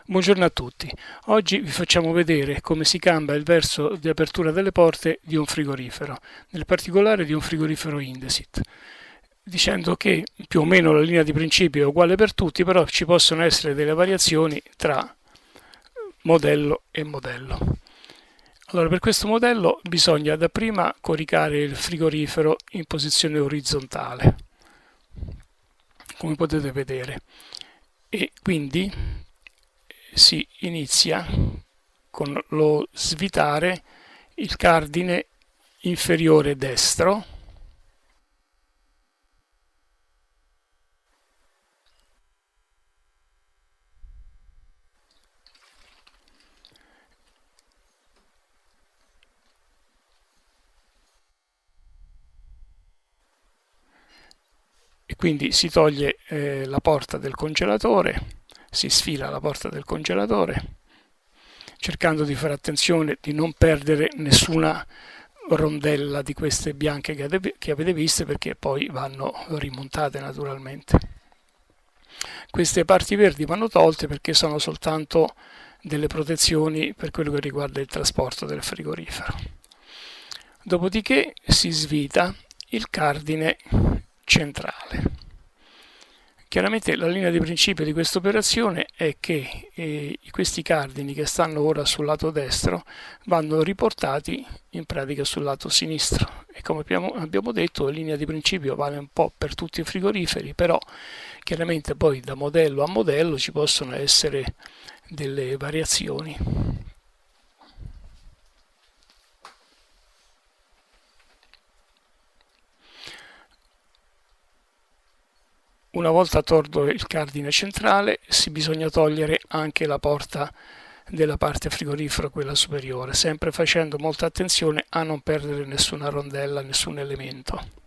Buongiorno a tutti. Oggi vi facciamo vedere come si cambia il verso di apertura delle porte di un frigorifero, nel particolare di un frigorifero Indesit, dicendo che più o meno la linea di principio è uguale per tutti, però ci possono essere delle variazioni tra modello e modello. Allora, per questo modello bisogna dapprima coricare il frigorifero in posizione orizzontale, come potete vedere, e quindi si inizia con lo svitare il cardine inferiore destro e quindi si toglie la porta del congelatore, si sfila la porta del congelatore, cercando di fare attenzione di non perdere nessuna rondella di queste bianche che avete visto, perché poi vanno rimontate naturalmente. Queste parti verdi vanno tolte perché sono soltanto delle protezioni per quello che riguarda il trasporto del frigorifero. Dopodiché si svita il cardine centrale. Chiaramente la linea di principio di questa operazione è che questi cardini che stanno ora sul lato destro vanno riportati in pratica sul lato sinistro, e come abbiamo detto, la linea di principio vale un po' per tutti i frigoriferi, però chiaramente poi da modello a modello ci possono essere delle variazioni. Una volta tolto il cardine centrale, bisogna togliere anche la porta della parte frigorifero, quella superiore, sempre facendo molta attenzione a non perdere nessuna rondella, nessun elemento.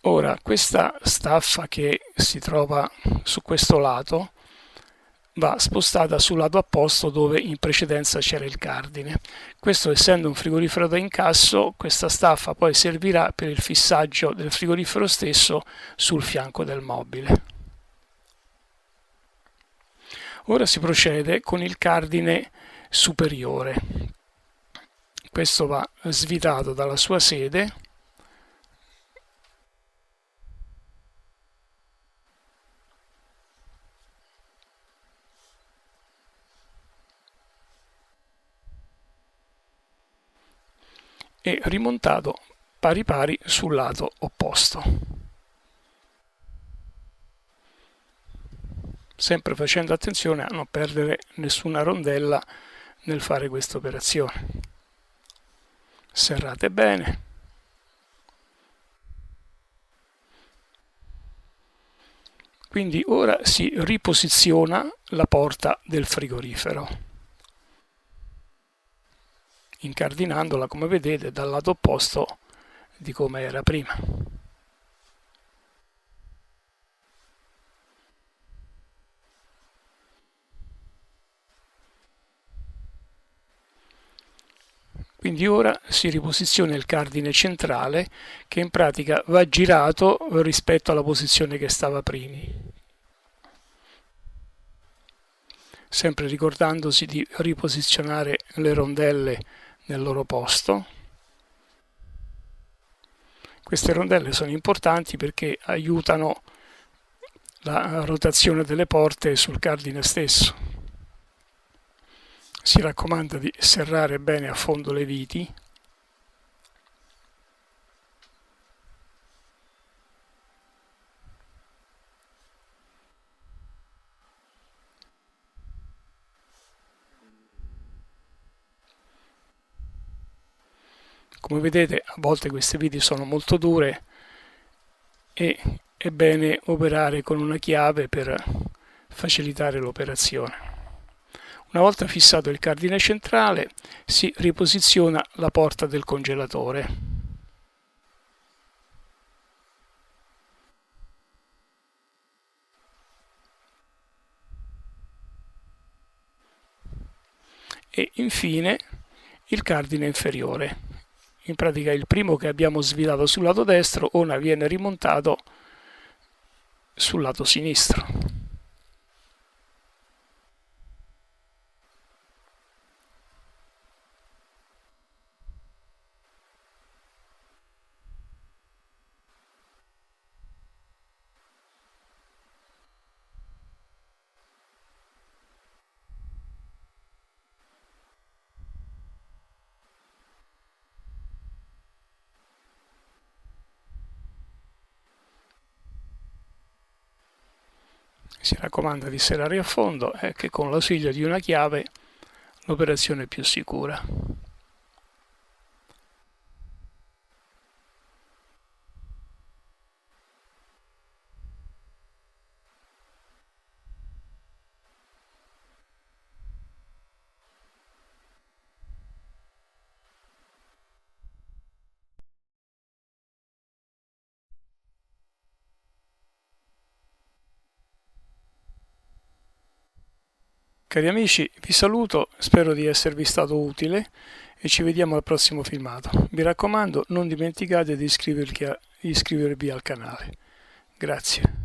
Ora, questa staffa che si trova su questo lato va spostata sul lato opposto dove in precedenza c'era il cardine. Questo, essendo un frigorifero da incasso, questa staffa poi servirà per il fissaggio del frigorifero stesso sul fianco del mobile. Ora si procede con il cardine superiore. Questo va svitato dalla sua sede e rimontato pari pari sul lato opposto, sempre facendo attenzione a non perdere nessuna rondella nel fare questa operazione. Serrate bene. Quindi ora si riposiziona la porta del frigorifero, incardinandola, come vedete, dal lato opposto di come era prima. Quindi ora si riposiziona il cardine centrale, che in pratica va girato rispetto alla posizione che stava prima, sempre ricordandosi di riposizionare le rondelle nel loro posto. Queste rondelle sono importanti perché aiutano la rotazione delle porte sul cardine stesso. Si raccomanda di serrare bene a fondo le viti. Come vedete, a volte queste viti sono molto dure e è bene operare con una chiave per facilitare l'operazione. Una volta fissato il cardine centrale, si riposiziona la porta del congelatore. e infine il cardine inferiore. In pratica il primo che abbiamo svilato sul lato destro ora viene rimontato sul lato sinistro. Si raccomanda di serrare a fondo e che con l'ausilio di una chiave l'operazione è più sicura. Cari amici, vi saluto, spero di esservi stato utile e ci vediamo al prossimo filmato. Mi raccomando, non dimenticate di iscrivervi al canale. Grazie.